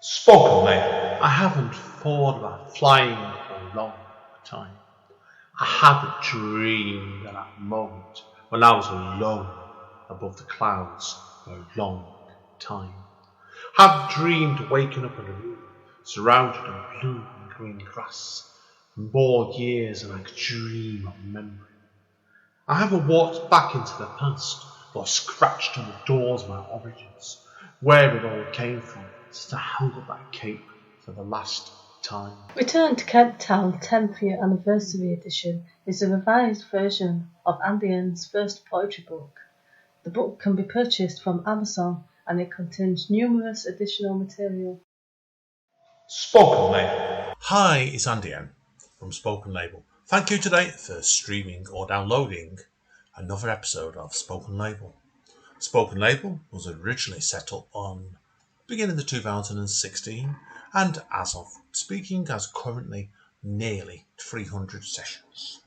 Spoken label. I haven't thought about flying for a long time. I haven't dreamed of that moment when I was alone above the clouds for a long time. I haven't dreamed of waking up in a room surrounded in blue and green grass for more years than I could dream of remembering. I haven't walked back into the past or scratched on the doors of my origins, where it all came from, since I held up that cape for the last time. Return to Kent Town 10th Year Anniversary Edition is a revised version of Andy N's first poetry book. The book can be purchased from Amazon and it contains numerous additional material. Spoken Label. Hi, it's Andy N from Spoken Label. Thank you today for streaming or downloading another episode of Spoken Label. Spoken Label was originally set up on beginning of 2016 and as of speaking has currently nearly 300 sessions.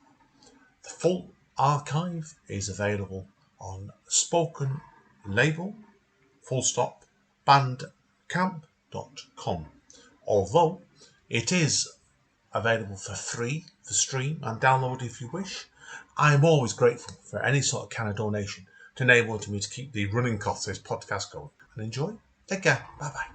The full archive is available on Spoken Label bandcamp.com. Although it is available for free for stream and download if you wish, I am always grateful for any sort of kind of donation to enable me to keep the running costs of this podcast going. And enjoy. Take care. Bye bye.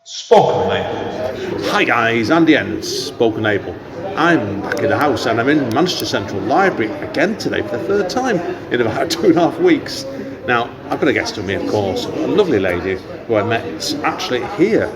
Spoken Label. Hi guys, Andy N, Spoken Label. I'm back in the house and I'm in Manchester Central Library again today for the third time in about 2.5 weeks. Now, I've got a guest with me, of course, a lovely lady who I met actually here.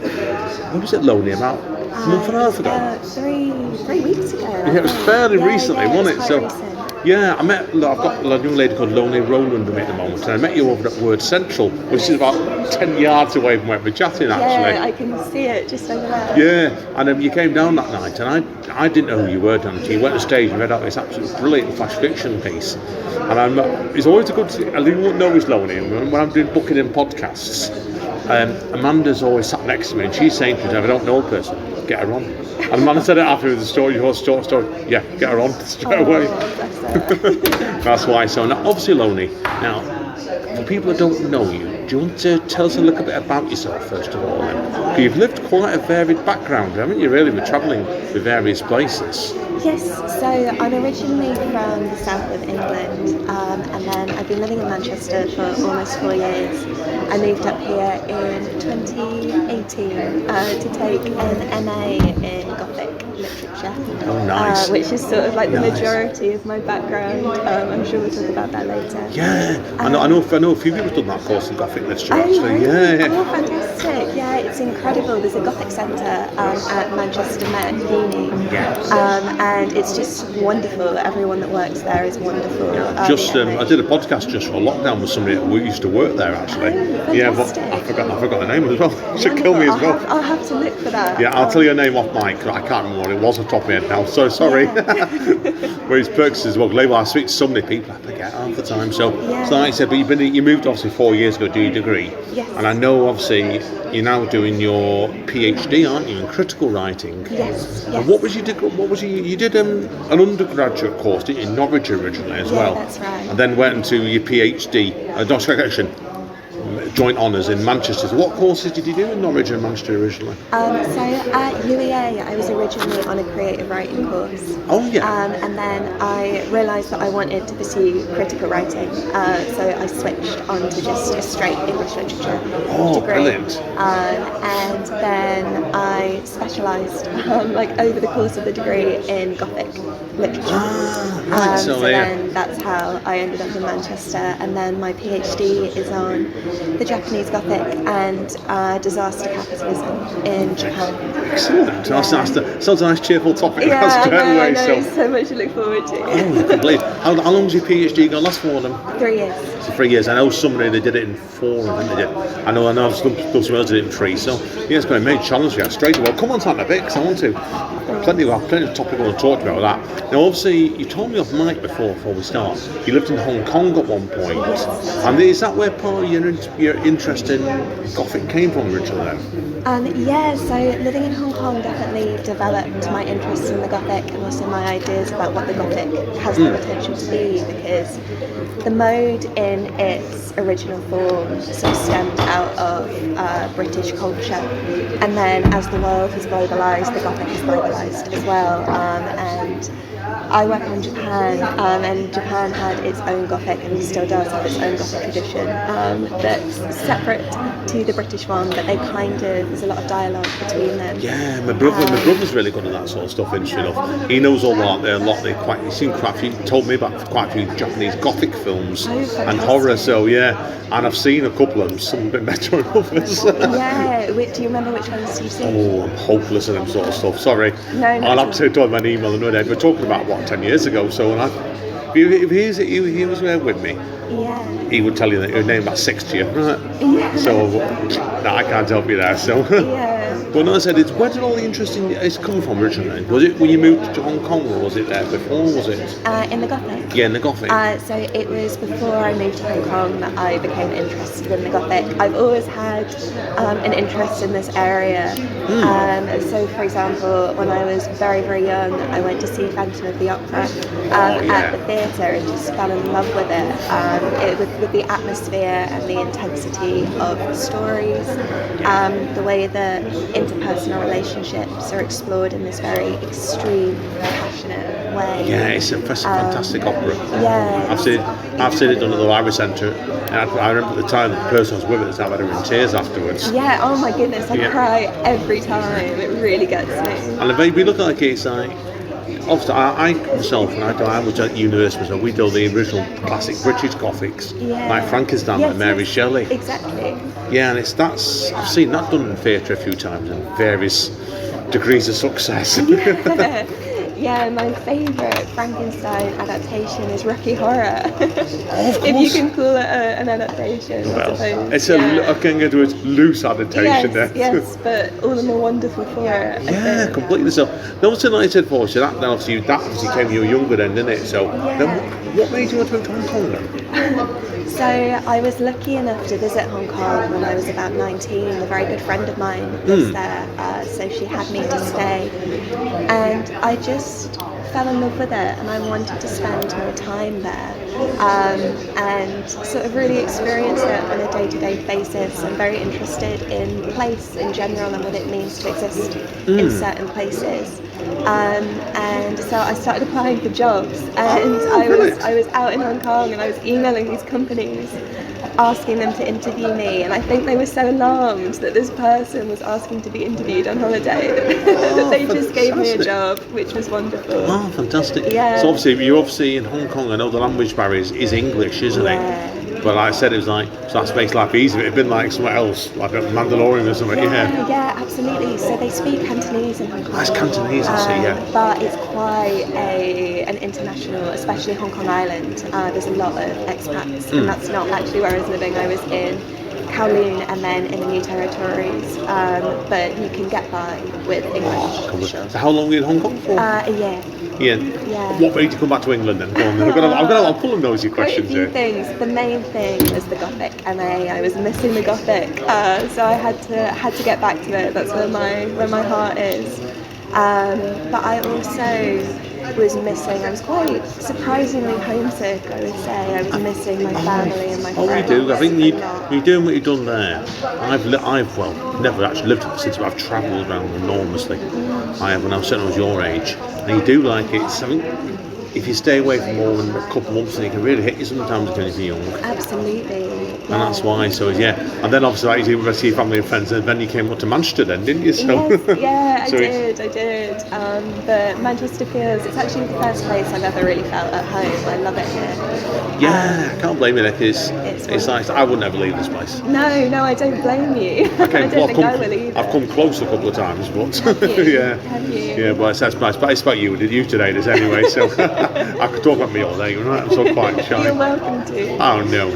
When was it, Leonie? About a month and a half ago? 3 weeks ago. Yeah, it was fairly recently, wasn't it? So, recent. yeah, I've got a young lady called Leonie Rowland with me at the moment, and I met you over at Word Central, which is about 10 yards away from where we're chatting, actually. Yeah, I can see it just over there. Yeah, and you came down that night, and I didn't know who you were down until you went on stage and read out this absolutely brilliant flash fiction piece. And it's always a good thing, I didn't know it's Leonie, and when I'm doing booking in podcasts, Amanda's always sat next to me, and she's saying to me, if I don't know a person, get her on. And Amanda said it after the story, your short story, yeah, get her on straight away. That's why. So now, obviously, Leonie, now, for people that don't know you, do you want to tell us a little bit about yourself, first of all? Then? You've lived quite a varied background, haven't you, really, with travelling to various places? Yes, so I'm originally from the south of England, and then I've been living in Manchester for almost 4 years. I moved up here in 2018 to take an MA in Gothic literature. Oh, nice. Which is sort of like the majority of my background. I'm sure we'll talk about that later. Yeah, I know a few people have done that course in Gothic literature, actually. Really? Yeah. Oh, fantastic. Yeah, it's incredible. There's a Gothic Centre at Manchester Met Uni. Yes. And it's just wonderful. Everyone that works there is wonderful. I did a podcast just for lockdown with somebody who used to work there, actually. Yeah, but I forgot the name as well. Should kill me as well. I'll have to look for that. Yeah, I'll tell you her name off mic. I can't remember what it was off the top of my head now. So sorry. Yeah. But his perks as well. Label, I speak to so many people, I forget half the time. So like I said, but you moved obviously 4 years ago to do your degree. Yes. And I know obviously you're now doing your PhD, aren't you, in critical writing? Yes. And what was you did an undergraduate course, didn't you, in Norwich originally as well? Yeah, that's right. And then went into your PhD, joint honours in Manchester. So what courses did you do in Norwich and Manchester originally? So at UEA, I was originally on a creative writing course. Oh yeah. And then I realised that I wanted to pursue critical writing, so I switched on to just a straight English literature degree. Brilliant. And then I specialised, over the course of the degree, in Gothic literature. Right. Then that's how I ended up in Manchester, and then my PhD is on the Japanese Gothic and disaster capitalism in Japan. Excellent. Yeah. Sounds a nice cheerful topic. Yeah, That's straight away. So much to look forward to. Oh, I can believe. How long's your PhD going to last for them? 3 years. So 3 years. I know somebody they did it in 4, I think they did. I know some else did it in 3. So yeah, it's going to be a major challenge for you. Straight away. Come on to that in a bit, because I want to. Plenty of topic I want to talk about that. Now, obviously, you told me off mic before we start. You lived in Hong Kong at one point. And is that where part of your interest in Gothic came from originally then? Yeah, so living in Hong Kong definitely developed my interest in the Gothic and also my ideas about what the Gothic has the potential to be, because the mode in in its original form sort of stemmed out of British culture, and then as the world has globalised, the Gothic has globalised as well, and I work in Japan, and Japan had its own Gothic and still does have its own Gothic tradition that's separate to the British one, but they kind of, there's a lot of dialogue between them. Yeah, my brother's really good at that sort of stuff, interesting enough. He knows a lot. He's seen quite a few, told me about quite a few Japanese Gothic films and horror, so yeah, and I've seen a couple of them, some a bit better than others. Yeah, do you remember which ones you've seen? Oh, I'm hopeless at them sort of stuff, sorry. No, I'll have to talk about an email another day. We're talking about, 10 years ago, so if he was there with me, yeah, he would tell you that he would name about 6 to you, right? Yeah. So, no, I can't help you there, so. Yeah. But no, I said, where did all the interesting it's come from originally? Was it when you moved to Hong Kong, or was it there before, was it? In the Gothic? Yeah, in the Gothic. So it was before I moved to Hong Kong that I became interested in the Gothic. I've always had an interest in this area. So, for example, when I was very, very young, I went to see Phantom of the Opera at the theatre and just fell in love with it. With the atmosphere and the intensity of the stories, the way that interpersonal relationships are explored in this very extreme, passionate way. Yeah, it's a fantastic opera. Yeah. I've seen it done at the Library Centre, and I remember at the time the person I was with at the time had her in tears afterwards. Yeah, oh my goodness, I cry every time. It really gets me. And if we look at it, it's like, obviously, I myself, when I was at university, so we do the original classic British Gothics, like Frankenstein, like Mary Shelley. Exactly. Yeah, and I've seen that done in theatre a few times in various degrees of success. Yeah, my favourite Frankenstein adaptation is Rocky Horror. Of if you can call it an adaptation, well, I suppose. It's I can get to its loose adaptation there. Yes, but all the more wonderful for it. Yeah, completely. So, the other thing I said for you, that obviously came when you were younger then, didn't it? So, then what made you want to move to Hong Kong then? So I was lucky enough to visit Hong Kong when I was about 19. A very good friend of mine lives there, so she had me to stay, and I just fell in love with it, and I wanted to spend more time there, and sort of really experience it on a day-to-day basis. I'm very interested in place in general and what it means to exist in certain places. And so I started applying for jobs, and I was out in Hong Kong, and I was emailing these companies asking them to interview me, and I think they were so alarmed that this person was asking to be interviewed on holiday that they just gave me a job, which was wonderful. Oh, fantastic. Yeah. So obviously in Hong Kong, I know the language barrier is English, isn't it? But like I said, it was like, so that makes life easier. It'd been like somewhere else, like a Mandalorian or something, Yeah, absolutely. So they speak Cantonese in Hong Kong. That's Cantonese, I see, yeah. But it's quite an international, especially Hong Kong Island. There's a lot of expats, and that's not actually where I was living. I was in Kowloon and then in the New Territories, but you can get by with English. For sure. So how long were you in Hong Kong for? A year. Yeah. What made you come back to England then? Go on, then. I'm full of nosy questions here. Quite a few things. The main thing was the Gothic MA. I was missing the Gothic, so I had to get back to it. That's where my heart is. But I also was missing. I was quite surprisingly homesick, I would say. I was missing my family and my friends. Oh, you do. I think you're doing what you've done there. I've never actually lived in the city, but I've travelled around enormously. I have when I was your age, and you do like it. I think if you stay away for more than a couple of months, then it can really hit you sometimes when you're young. Absolutely. And that's why, so yeah. And then obviously, like you see your family and friends, and then you came up to Manchester then, didn't you? So, yes, I did. But Manchester it's actually the first place I've ever really felt at home. I love it here. Yeah, I can't blame you, because it's nice. I would never leave this place. No, I don't blame you. I don't think I will either. I've come close a couple of times, but Have you? Yeah, but it's nice. But it's about you today, this anyway, so I could talk about me all day, right? I'm so quite shy. You're welcome to. Oh, no.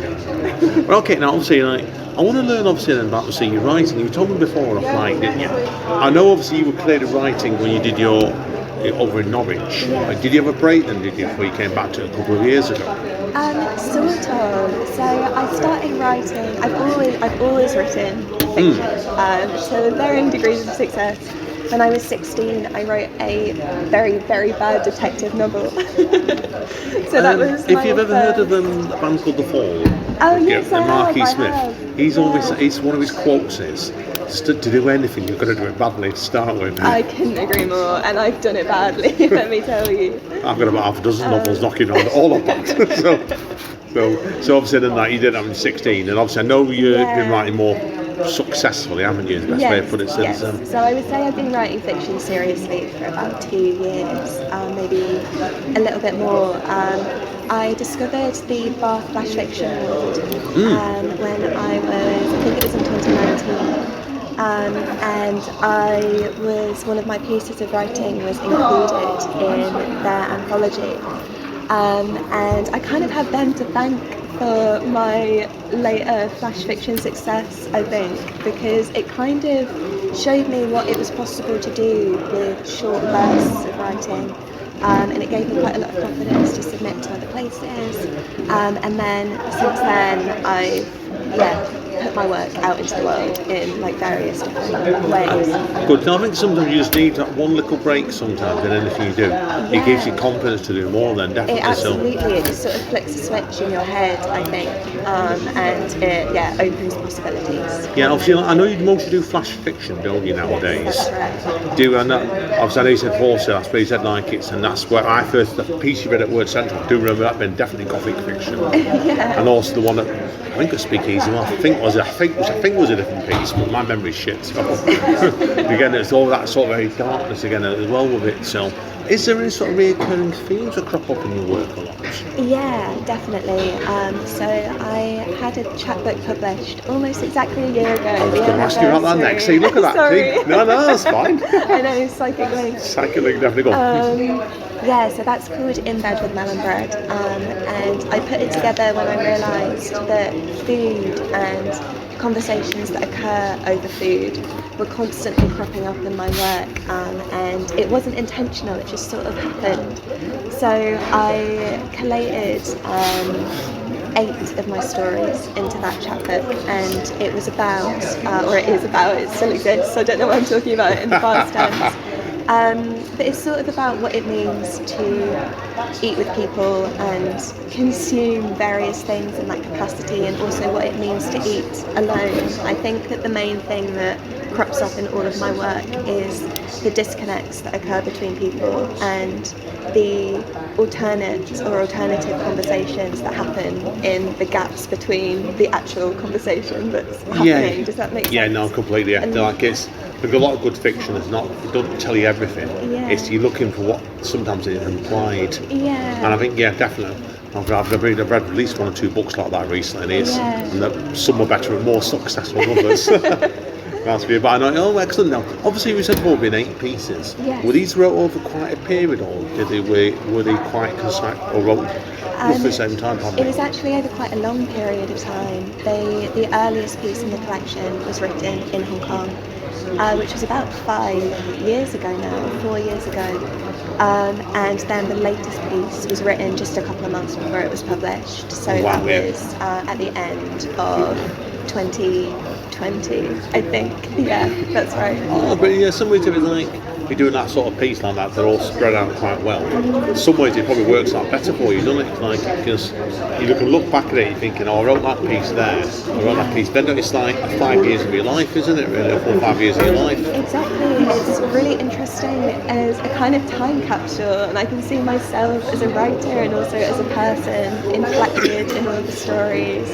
Well, okay, now obviously, I want to learn obviously then about your writing. You told me before offline, didn't you? I know obviously you were cleared of writing when you did your over in Norwich. Did you have a break then, did you, before you came back to it a couple of years ago? Sort of. So I started writing. I've always written fiction, so varying degrees of success. when I was 16, I wrote a very, very bad detective novel. So that was if you've ever heard of a band called The Fall, Oh yes, I Marky have, Smith, I have. he's always, it's one of his quotes is, to do anything, you've got to do it badly to start with. I couldn't agree more, and I've done it badly, let me tell you. I've got about half a dozen novels knocking on all of that. So obviously then that you did that when 16, and obviously I know you've been writing more successfully, haven't you? Is the best way to put it since then. So I would say I've been writing fiction seriously for about 2 years, maybe a little bit more. I discovered the Bath flash fiction world when I think it was in 2019. And one of my pieces of writing was included in their anthology. And I kind of have them to thank for my later flash fiction success, I think, because it kind of showed me what it was possible to do with short bursts of writing. And it gave me quite a lot of confidence to submit to other places. And then since then, I've put my work out into the world in like various different ways. Good. I think sometimes you just need that one little break sometimes in anything you do. Yeah. It gives you confidence to do more then, definitely. It just sort of flicks a switch in your head, I think, and it opens possibilities. Yeah, obviously, I know you mostly do flash fiction, don't you, nowadays? Yes, that's right. Obviously, I know you said Forster, that's where you said like it's, and that's where I first, the piece you read at Word Central, I do remember that being definitely Gothic fiction. Yeah. And also the one that, I think it was Speakeasy, I think was a different piece, but my memory's shit. So. Again, it's all that sort of very darkness again as well with it. So, is there any sort of recurring themes that crop up in your work a lot? Yeah, definitely. So I had a chapbook published almost exactly a year ago. I was going to ask you about that next. See, look at that. Sorry. No, that's fine. I know, psychic link. Psychic link, definitely go. Yeah, so that's called In Bed with Melon Bread, and I put it together when I realised that food and conversations that occur over food were constantly cropping up in my work, and it wasn't intentional, it just sort of happened. So I collated 8 of my stories into that chapbook, and it was about, it still exists, so I don't know what I'm talking about in the past tense. But it's sort of about what it means to eat with people and consume various things in that capacity, and also what it means to eat alone. I think that the main thing that crops up in all of my work is the disconnects that occur between people and the alternative conversations that happen in the gaps between the actual conversation that's happening. Yeah. Does that make sense? Yeah, no, completely. Yeah. Like it's a lot of good fiction is not, it doesn't tell you everything. Yeah. It's you're looking for what sometimes is implied. Yeah. And I think definitely. I've read at least 1 or 2 books like that recently, and some were better and more successful than others. That's weird, but I know, excellent. Now, obviously, we said there have been 8 pieces. Yes. Were these wrote over quite a period, or were they quite concise, or wrote roughly the same time? It was actually over quite a long period of time. The earliest piece in the collection was written in Hong Kong, which was about 5 years ago now, 4 years ago. And then the latest piece was written just a couple of months before it was published. So that was at the end of 2020, I think. Yeah, that's right. Oh, but yeah, some ways if it's like you're doing that sort of piece like that, they're all spread out quite well. In some ways it probably works out better for you, doesn't it? Like, because you can look back at it, you're thinking, oh, I wrote that piece there, I wrote that piece. Then it's like 5 years of your life, isn't it? Really, 4 or 5 years of your life. Exactly. It's really interesting as a kind of time capsule, and I can see myself as a writer and also as a person inflected in all of the stories.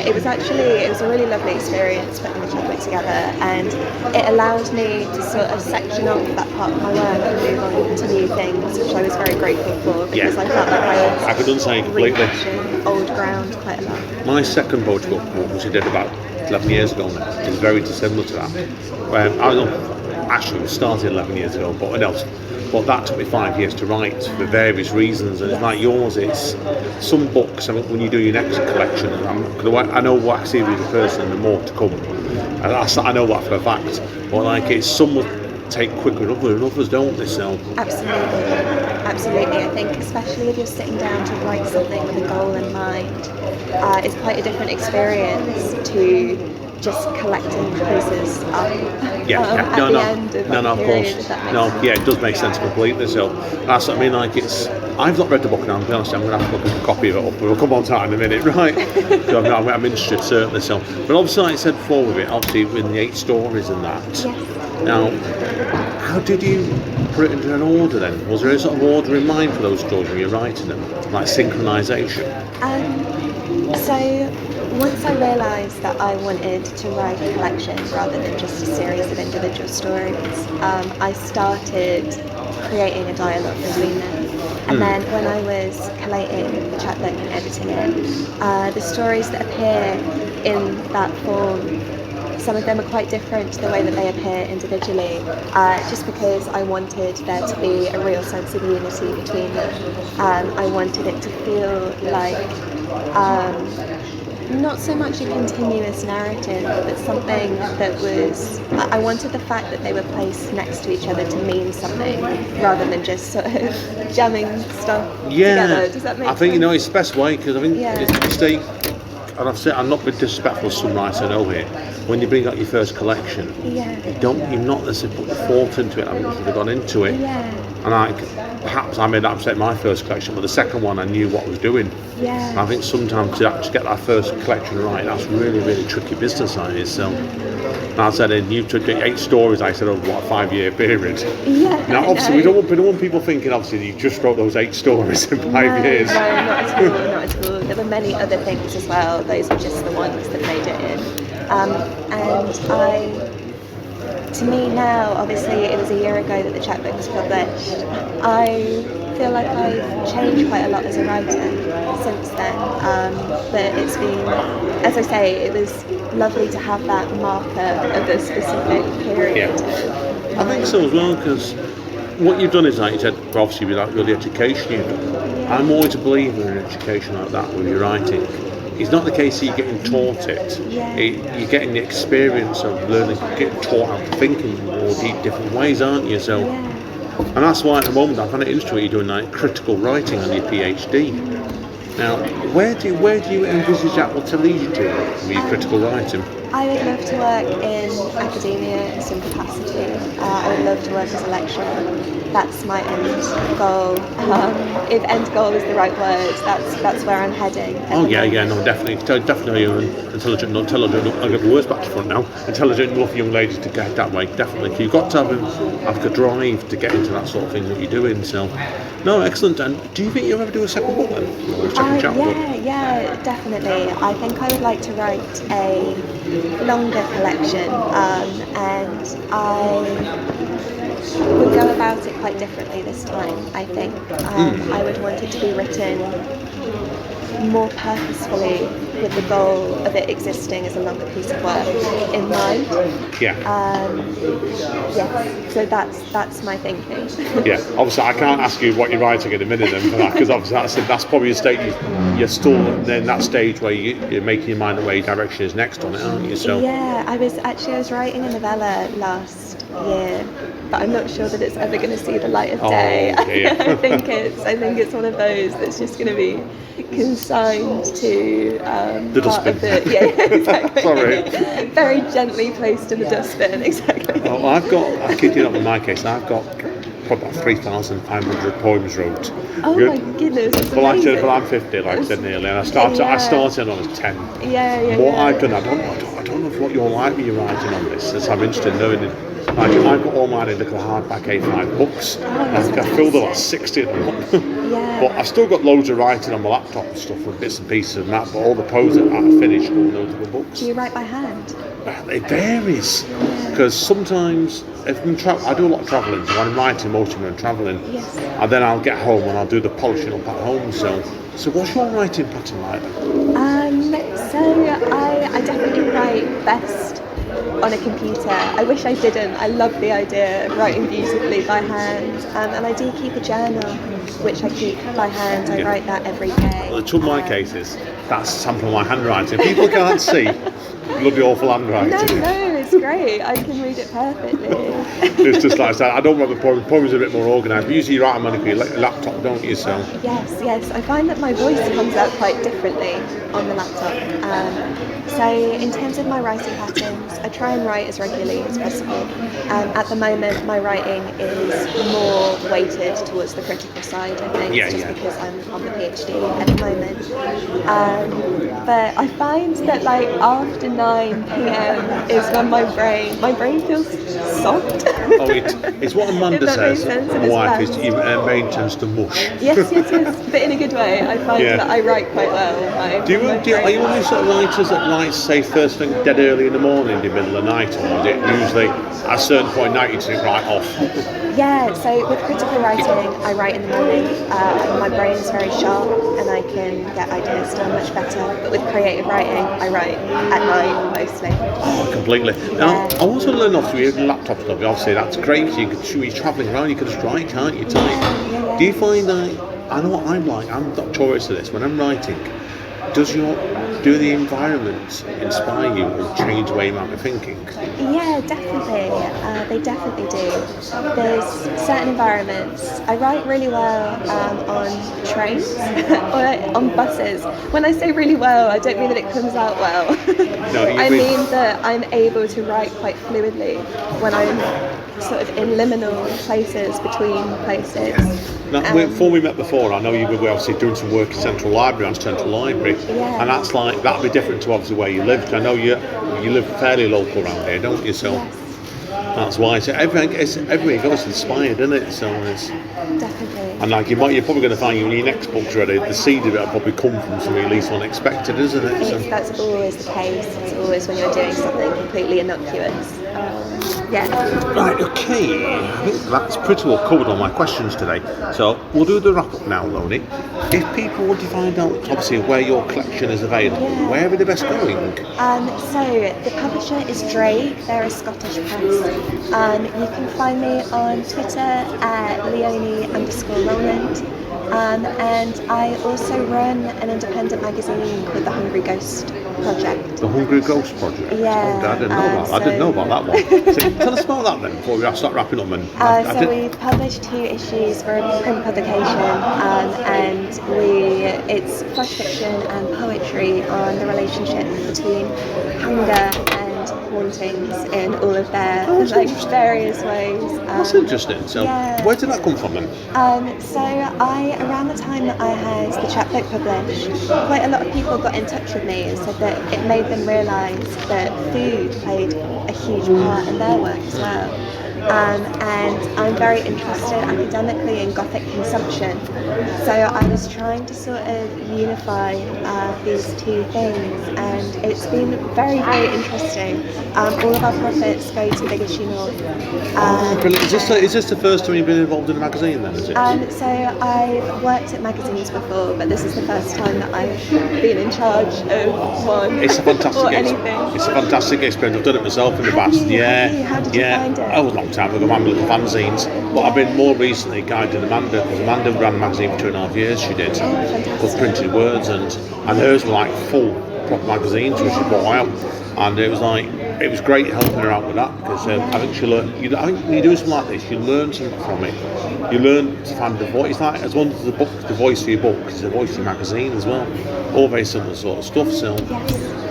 It was a really lovely experience putting the chapbook together, and it allowed me to sort of section off that part of my work and move on to new things, which I was very grateful for, because I felt like I was rehashing old ground quite a lot. My second poetry book, which I did about 11 years ago now, is very dissimilar to that. Actually, it started 11 years ago, but that took me 5 years to write for various reasons, and it's like yours, it's some books, I mean, when you do your next collection, and I know what I see with the person and the more to come, and I know that for a fact, but like it's some will take quicker than others, don't they? So Absolutely. I think especially if you're sitting down to write something with a goal in mind, it's quite a different experience to just collecting pieces up at the end of of period, course. if that makes sense. It does make sense completely. So that's what I mean. Like I've not read the book, and I'll be honest, I'm going to have to look at a copy of it up. But we'll come on to that in a minute, right? I'm interested certainly. So, but obviously, like I said before, with it, obviously with the 8 stories and that. Yes. Now, how did you put it into an order then? Was there a sort of order in mind for those stories when you're writing them, like synchronisation? So once I realised that I wanted to write a collection rather than just a series of individual stories, I started creating a dialogue between them. And then when I was collating the chapbook and editing it, the stories that appear in that form, some of them are quite different to the way that they appear individually, just because I wanted there to be a real sense of unity between them. I wanted it to feel like not so much a continuous narrative, but something that was... I wanted the fact that they were placed next to each other to mean something, rather than just sort of jamming stuff together. Does that make sense? I think, it's the best way, because I think it's a mistake, and I've said, I'm not being disrespectful to some writers I know here, when you bring out your first collection, you've not necessarily put the thought into it, I haven't really gone into it. And perhaps I made that mistake in my first collection, but the second one I knew what I was doing. I think sometimes to actually get that first collection right, that's really, really tricky business, that is. So, and I said, you took 8 stories, I said, over what, a 5-year period. Now, obviously, we don't want people thinking, obviously, you just wrote those 8 stories in 5 years. No, not at all. There were many other things as well. Those were just the ones that made it in. To me now, obviously it was a year ago that the chapbook was published, I feel like I've changed quite a lot as a writer since then, but it's been, as I say, it was lovely to have that marker of a specific period. I think so as well, because what you've done is, like you said, obviously with the education you've done, I'm always a believer in education like that with your writing. It's not the case that you're getting taught it. You're getting the experience of learning, getting taught how to think in more different ways, aren't you? So, and that's why at the moment I find it interesting what you're doing, like critical writing on your PhD. Now, where do you envisage that will lead you to with your critical writing? I would love to work in academia in some capacity. I would love to work as a lecturer. That's my end goal. If end goal is the right word, that's where I'm heading. Definitely you're intelligent. I'll get the words back to front now. Intelligent enough young ladies to get that way, definitely. You've got to have a drive to get into that sort of thing that you're doing. So, no, excellent. And do you think you'll ever do a second book then? Or a second chapbook? Yeah, definitely. I think I would like to write a longer collection, and I would go about it quite differently this time, I think. I would want it to be written more purposefully with the goal of it existing as a longer piece of work in mind. So that's my thinking. Obviously I can't ask you what you're writing in a minute then for that, because obviously that's probably a state you're still in that stage where you're making your mind the way your direction is next on it, aren't you? So I was writing a novella last year, but I'm not sure that it's ever going to see the light of day. I think it's one of those that's just going to be consigned to the dustbin. Exactly. Sorry. Very gently placed in the dustbin, exactly. Well, I kid you not, in my case, I've got probably about 3,500 poems wrote. Oh my goodness, that's amazing. Well, I'm 50, like I said nearly, and I started when I was 10. What I've done, I don't know what you're like when you're writing on this, as I'm interested in knowing. I've got all mine in little hardback A5 books. I think I filled the last 60 of them. But I've still got loads of writing on my laptop and stuff with bits and pieces and that, but all the prose that I finished, all those other books. Do you write by hand? It varies, because sometimes if I do a lot of travelling, so when I'm writing most of them I'm travelling, and then I'll get home and I'll do the polishing up at home. So what's your writing pattern like? So I definitely write best on a computer. I wish I didn't. I love the idea of writing beautifully by hand, and I do keep a journal which I keep by hand. I write that every day. Well, the trouble in my case is that's a sample of my handwriting. People can't see bloody awful handwriting. No, That's great. I can read it perfectly. It's just like I said, I don't want the poems a bit more organised. But usually you write them on your laptop, don't you? So Yes. I find that my voice comes out quite differently on the laptop. So in terms of my writing patterns, I try and write as regularly as possible. At the moment, my writing is more weighted towards the critical side, I think, because I'm on the PhD at the moment. But I find that like after 9 p.m. is when my brain feels soft. It's what Amanda says. My wife is your brain turns to mush. Yes, but in a good way. I find that I write quite well. Are you one of these sort of writers that writes, say, first thing dead early in the morning, in the middle of the night, or is it usually at a certain point at night you take right off? Yeah, so with critical writing, I write in the morning. My brain's very sharp and I can get ideas done much better. But with creative writing, I write at night mostly. Oh, completely. Now, I also learned off your laptop stuff. Obviously, that's great. You're travelling around, you can just write, can't you? Yeah. Do you find that, I know what I'm like, I'm notorious to this, when I'm writing, do the environment inspire you or change the way you might be thinking? Yeah, definitely. They definitely do. There's certain environments. I write really well on trains or on buses. When I say really well, I don't mean that it comes out well. No, I mean that I'm able to write quite fluidly when I'm sort of in liminal places between places. Now, before we met before, I know you were obviously doing some work at Central Library, and that's like, that'll be different to obviously where you live. I know you live fairly local around here, don't you? So that's why. So everything goes inspired, isn't it? So it's definitely. And like you're probably going to find when your next book's ready, the seed of it will probably come from something at least unexpected, isn't it? So That's always the case. It's always when you're doing something completely innocuous. Right, okay. I think that's pretty well covered all my questions today. So we'll do the wrap up now, Leonie. If people want to find out, obviously, where your collection is available, where are they best going? So the publisher is Dreich. They're a Scottish press. You can find me on Twitter at Leonie_Rowland. And I also run an independent magazine called The Hungry Ghost Project. The Hungry Ghost Project? Yeah. Oh, I didn't know about that one. So tell us about that then, before we start wrapping up. We've published 2 issues for a print publication, and it's flash fiction and poetry on the relationship between hunger and hauntings in all of their various ways. That's interesting. So where did that come from then? Around the time that I had the chapbook published, quite a lot of people got in touch with me and said that it made them realise that food played a huge part in their work as well. And I'm very interested academically in Gothic consumption, so I was trying to sort of unify these 2 things, and it's been very, very interesting. All of our profits go to Big Issue North. Brilliant. Is this the first time you've been involved in a magazine then, is it? So I've worked at magazines before, but this is the first time that I've been in charge of one. It's a fantastic anything. It's a fantastic experience. I've done it myself in the past. How did you find it? A long time ago, my little fanzines. But I've been more recently guiding Amanda, because Amanda ran the magazine for 2.5 years. She did. Called Printed Words, and hers were like full proper magazines, which is what I am. And it was great helping her out with that, because I think she learned. I think when you do something like this, you learn something from it. You learn to find the voice. It's like, as well as the book, the voice for your book, it's the voice for your magazine as well. All very similar sort of stuff. So,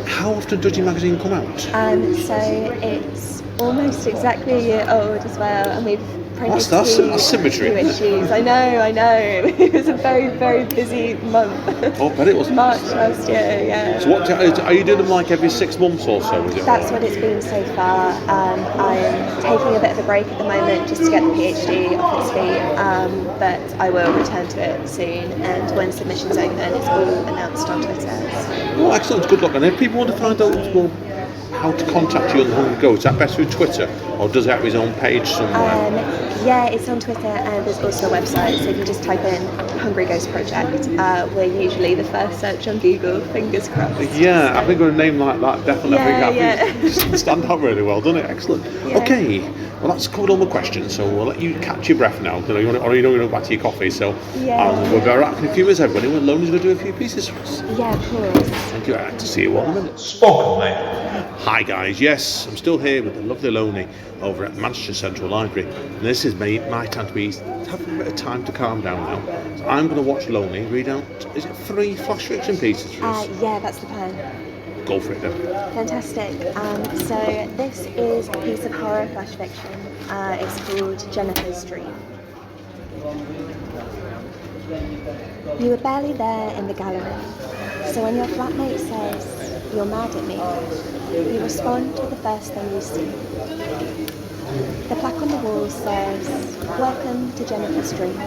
how often does your magazine come out? So it's almost exactly a year old as well, and we've printed that's symmetry. 2 issues. I know. It was a very, very busy month. Oh, but it was March last year. Yeah. So what are you doing them like every 6 months or so? Is it? That's what it's been so far. I'm taking a bit of a break at the moment just to get the PhD off its feet, but I will return to it soon, and when submissions open, it's all announced on Twitter. Well, excellent. Good luck. And if people want to find out how to contact you on the Hungry Ghost, is that best through Twitter, or does it have his own page somewhere? It's on Twitter, and there's also a website, so if you just type in Hungry Ghost Project, we're usually the first search on Google, fingers crossed. Yeah, I think with a name like that, definitely. I think it stand out really well, doesn't it? Excellent. Yeah. Okay, well that's covered all my questions, so we'll let you catch your breath now. You want to go back to your coffee, so we'll be back in a few minutes, everybody. When Leonie's going to do a few pieces for us. Yeah, of course. Thank you. I'd like to see you all in a minute. Spoken, mate. Hi guys, yes, I'm still here with the lovely Leonie over at Manchester Central Library, and this is my time to be having a bit of time to calm down now. So I'm going to watch Leonie read out, is it 3 flash fiction pieces for us? Yeah, that's the plan. Go for it then. Fantastic. So this is a piece of horror flash fiction. It's called Jennifer's Dream. You were barely there in the gallery, so when your flatmate says, "You're mad at me," you respond to the first thing you see. The plaque on the wall says, "Welcome to Jennifer's Dream,"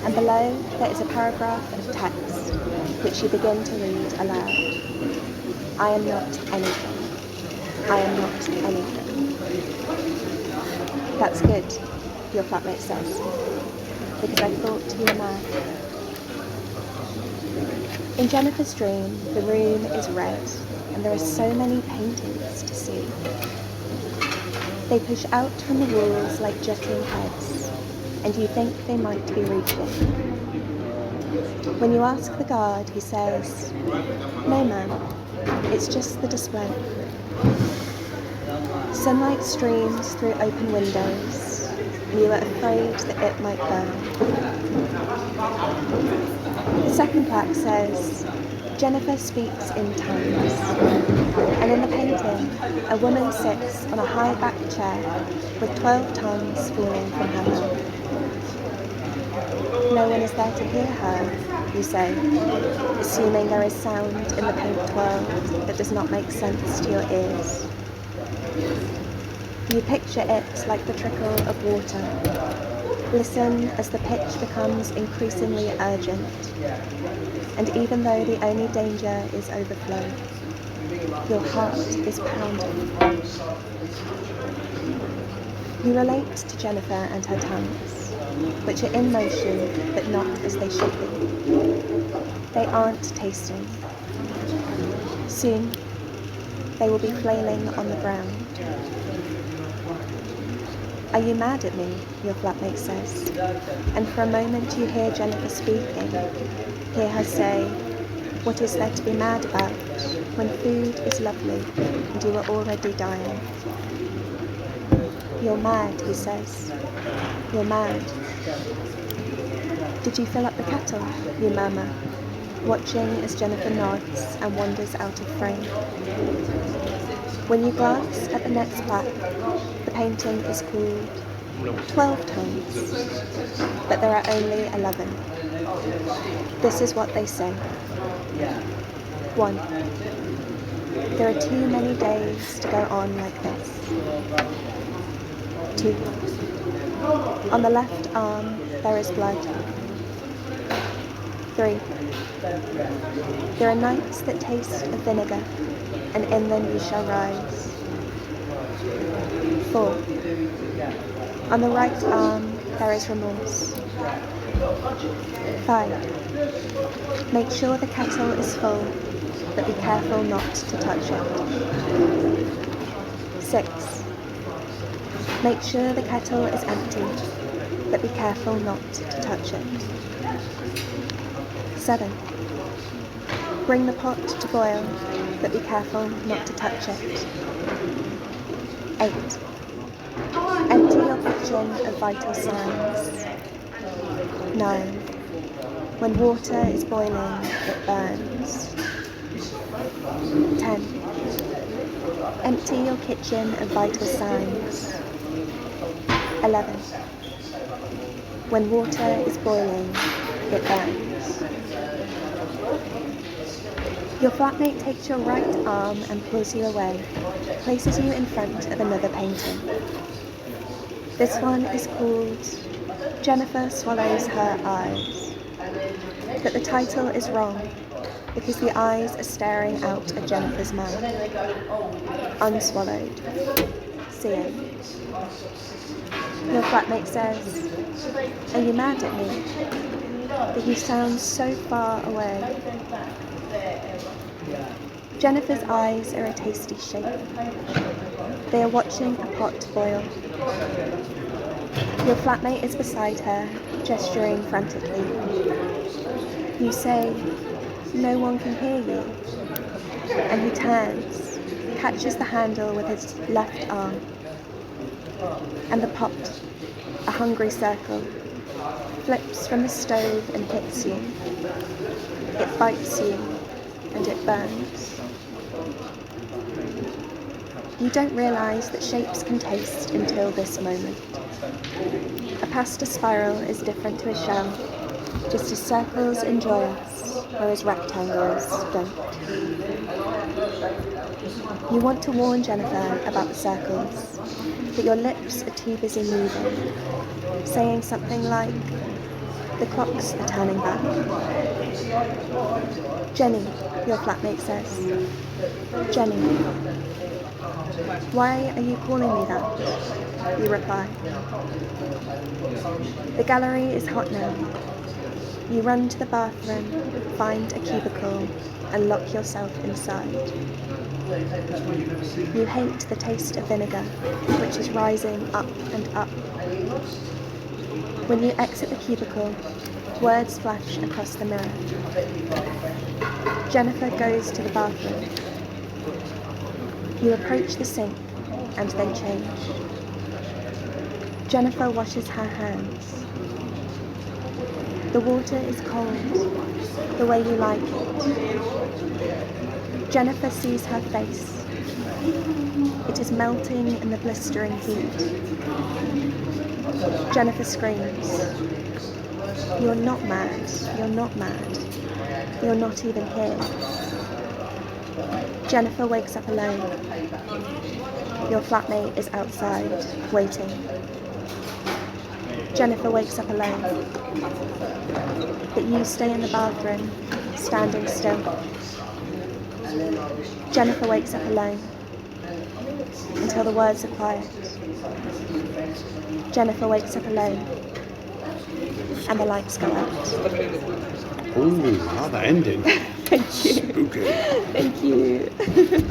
and below there is a paragraph of text which you begin to read aloud. I am not anything. I am not anything. That's good, your flatmate says, because I thought you were mad. In Jennifer's Dream, the room is red, and there are so many paintings to see. They push out from the walls like jutting heads, and you think they might be reaching. When you ask the guard, he says, "No, ma'am, it's just the display." Sunlight streams through open windows, and you are afraid that it might burn. The second plaque says, "Jennifer speaks in tongues," and in the painting, a woman sits on a high-backed chair with 12 tongues falling from her mouth. No one is there to hear her, you say, assuming there is sound in the paint world that does not make sense to your ears. You picture it like the trickle of water. Listen as the pitch becomes increasingly urgent, and even though the only danger is overflow, your heart is pounding. You relate to Jennifer and her tongues, which are in motion but not as they should be. They aren't tasting. Soon, they will be flailing on the ground. Are you mad at me? Your flatmate says. And for a moment you hear Jennifer speaking. Hear her say, "What is there to be mad about when food is lovely and you are already dying?" You're mad, he says. You're mad. Did you fill up the kettle? You murmur, watching as Jennifer nods and wanders out of frame. When you glance at the next plaque, the painting is called 12 Tongues, but there are only 11. This is what they say. 1. There are too many days to go on like this. 2. On the left arm there is blood. 3. There are nights that taste of vinegar, and in them you shall rise. 4. On the right arm there is remorse. 5. Make sure the kettle is full, but be careful not to touch it. 6. Make sure the kettle is empty, but be careful not to touch it. 7. Bring the pot to boil, but be careful not to touch it. 8. Empty your kitchen of vital signs. 9. When water is boiling, it burns. 10. Empty your kitchen of vital signs. 11. When water is boiling, it burns. Your flatmate takes your right arm and pulls you away, places you in front of another painting. This one is called Jennifer Swallows Her Eyes, but the title is wrong because the eyes are staring out of Jennifer's mouth. Unswallowed. Seeing. Your flatmate says, "Are you mad at me? But you sound so far away." Jennifer's eyes are a tasty shape. They are watching a pot boil. Your flatmate is beside her, gesturing frantically. You say, "No one can hear you." And he turns, catches the handle with his left arm. And the pot, a hungry circle, flips from the stove and hits you. It bites you, and it burns. You don't realise that shapes can taste until this moment. A pasta spiral is different to a shell, just as circles enjoy us, whereas rectangles don't. You want to warn Jennifer about the circles, but your lips are too busy moving, saying something like, "The clocks are turning back." "Jenny," your flatmate says. "Jenny." "Why are you calling me that?" you reply. The gallery is hot now. You run to the bathroom, find a cubicle, and lock yourself inside. You hate the taste of vinegar, which is rising up and up. When you exit the cubicle, words flash across the mirror. Jennifer goes to the bathroom. You approach the sink, and they change. Jennifer washes her hands. The water is cold, the way you like it. Jennifer sees her face. It is melting in the blistering heat. Jennifer screams. "You're not mad, you're not mad. You're not even here." Jennifer wakes up alone. Your flatmate is outside, waiting. Jennifer wakes up alone. But you stay in the bathroom, standing still. Jennifer wakes up alone, until the words are quiet. Jennifer wakes up alone, and the lights go out. Ooh, wow, that ending. Thank you. Spooky. Thank you.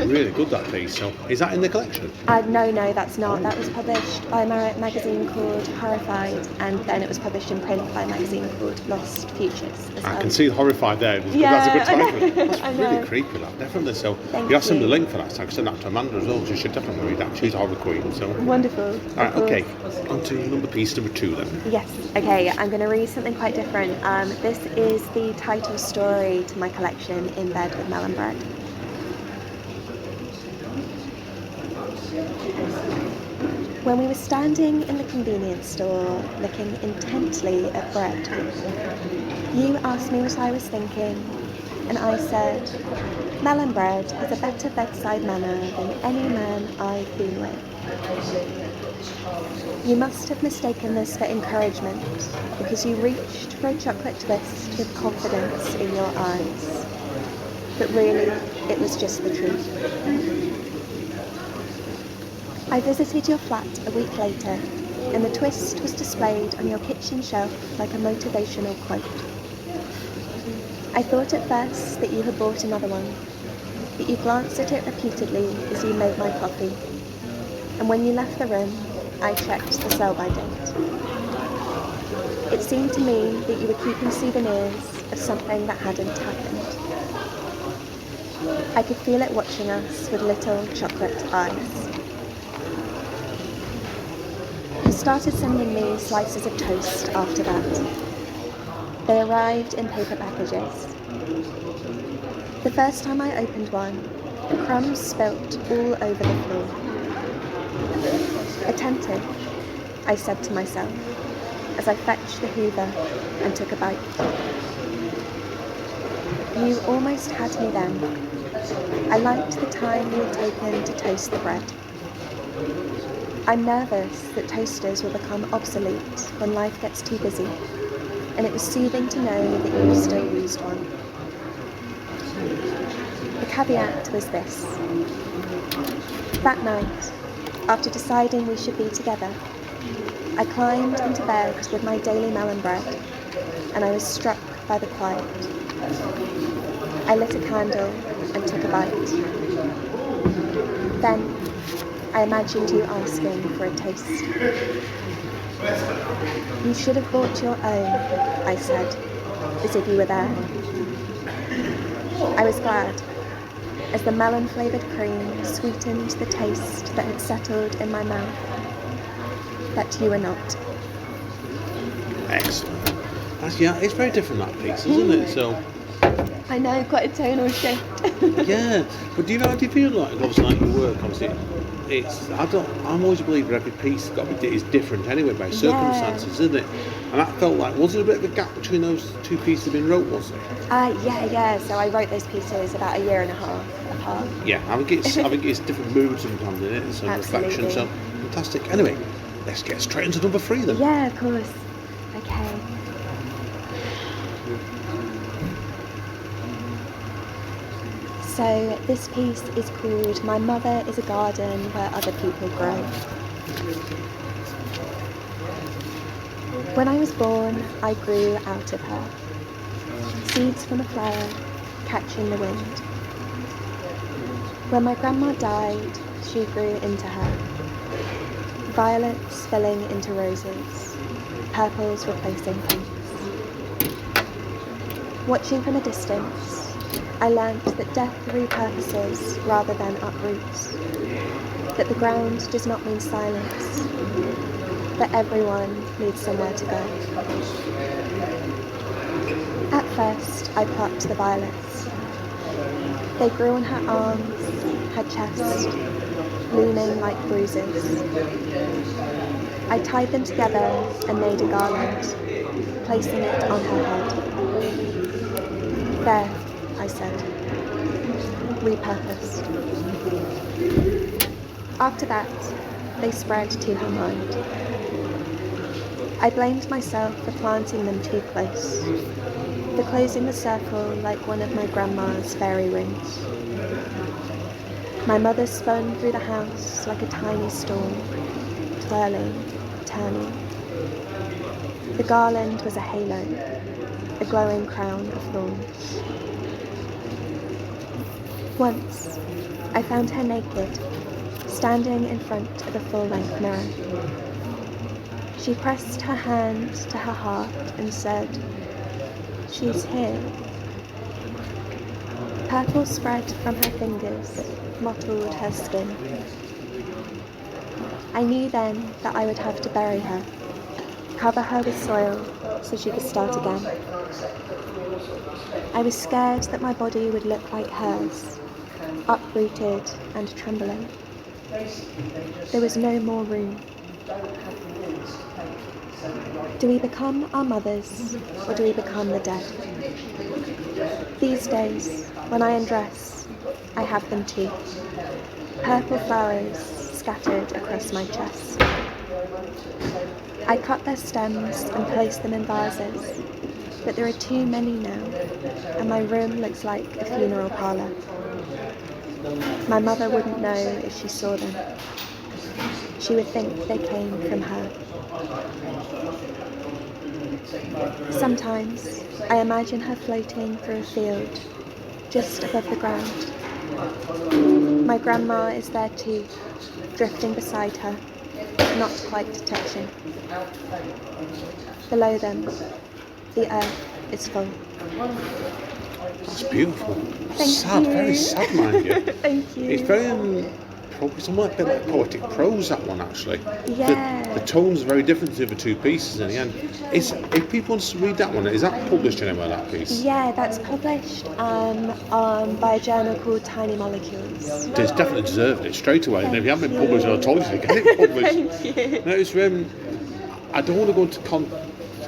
Really good, that piece. So, is that in the collection? No, that's not. That was published by a magazine called Horrified, and then it was published in print by a magazine called Lost Futures as well. I can see Horrified there. Yeah, That's a good title. That's I really know. creepy, that, definitely. So, Thank you have some you. the link for that, so I can send that to Amanda as well. She should definitely read that. She's a horror queen, so. Wonderful. Alright, okay. On to piece number 2 then. Yes, okay, I'm going to read something quite different. This is the title story to my collection, In Bed with Melon Bread. When we were standing in the convenience store looking intently at bread, you asked me what I was thinking, and I said, "Melon Bread has a better bedside manner than any man I've been with." You must have mistaken this for encouragement, because you reached for a chocolate twist with confidence in your eyes. But really, it was just the truth. I visited your flat a week later, and the twist was displayed on your kitchen shelf like a motivational quote. I thought at first that you had bought another one, but you glanced at it repeatedly as you made my coffee. And when you left the room, I checked the sell-by date. It seemed to me that you were keeping souvenirs of something that hadn't happened. I could feel it watching us with little chocolate eyes. You started sending me slices of toast after that. They arrived in paper packages. The first time I opened one, crumbs spilt all over the floor. "Attentive," I said to myself, as I fetched the Hoover and took a bite. You almost had me then. I liked the time you had taken to toast the bread. I'm nervous that toasters will become obsolete when life gets too busy, and it was soothing to know that you still used one. The caveat was this. That night, after deciding we should be together, I climbed into bed with my daily melon bread, and I was struck by the quiet. I lit a candle and took a bite. Then, I imagined you asking for a taste. "You should have bought your own," I said, as if you were there. I was glad. as the melon-flavoured cream sweetened the taste that had settled in my mouth. But you were not. Excellent. It's very different, that piece, isn't it? So I know, quite a tonal shift. yeah, but do you feel like, obviously, like your work, obviously, I'm always a believer every piece is different anyway by circumstances, isn't it? And that felt like, was there a bit of a gap between those two pieces being wrote, was there? Yeah. So I wrote those pieces about a year and a half apart. Yeah, I think it's different moods sometimes in it, and some reflection. So fantastic. Anyway, let's get straight into number 3 then. Yeah, of course. Okay. So this piece is called "My Mother is a Garden Where Other People Grow." When I was born, I grew out of her. Seeds from a flower, catching the wind. When my grandma died, she grew into her. Violets spilling into roses, purples replacing pinks. Watching from a distance, I learnt that death repurposes rather than uproots, that the ground does not mean silence, that everyone needs somewhere to go. At first, I plucked the violets. They grew on her arms, her chest, gleaming like bruises. I tied them together and made a garland, placing it on her head. There, I said, repurposed. After that, they spread to her mind. I blamed myself for planting them too close, for closing the circle like one of my grandma's fairy rings. My mother spun through the house like a tiny storm, twirling, turning. The garland was a halo, a glowing crown of thorns. Once, I found her naked, standing in front of a full-length mirror. She pressed her hand to her heart and said, "She's here." Purple spread from her fingers, mottled her skin. I knew then that I would have to bury her, cover her with soil so she could start again. I was scared that my body would look like hers, uprooted and trembling. There was no more room. Do we become our mothers, or do we become the dead? These days, when I undress, I have them too. Purple flowers scattered across my chest. I cut their stems and placed them in vases, but there are too many now, and my room looks like a funeral parlour. My mother wouldn't know if she saw them. She would think they came from her. Sometimes I imagine her floating through a field, just above the ground. My grandma is there too, drifting beside her, not quite touching. Below them, the earth is full. That's beautiful. Thank you. Very sad, mind you. Thank you. It's very probably somewhat a bit like poetic prose, that one, actually. Yeah. The tone's very different to the two pieces in the end. If people want to read that one, is that published anywhere, that piece? Yeah, that's published by a journal called Tiny Molecules. It's definitely deserved it straight away. And if you haven't been published, I told you to get it published. Thank you. No, it's I don't want to go into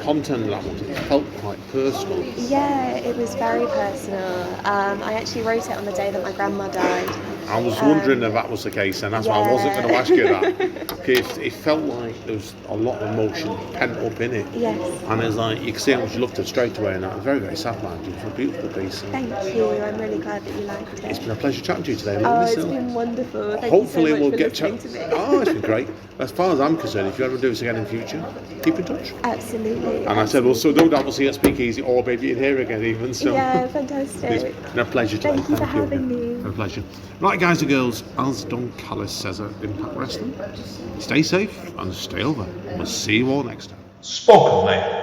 content of that one. It felt quite personal. Yeah, it was very personal. I actually wrote it on the day that my grandma died. I was wondering if that was the case, and that's why I wasn't going to ask you that. Because it felt like there was a lot of emotion pent up in it. Yes. And it's like, you could see how much you loved it straight away, and that was very, very sad, man. It's a beautiful piece. Thank you. I'm really glad that you liked it. It's been a pleasure chatting to you today. It's been wonderful. Thank Hopefully you so much we'll for get listening to me. Oh, it's been great. As far as I'm concerned, if you ever do this again in future, keep in touch. Absolutely. And I said, well, so no doubt we'll see you at Speakeasy, or maybe in here again even. So yeah, fantastic. It's been a pleasure today. Thank you for having me. A pleasure. Right, guys and girls, as Don Callis says at Impact Wrestling, stay safe and stay over. We'll see you all next time. Spoken Language.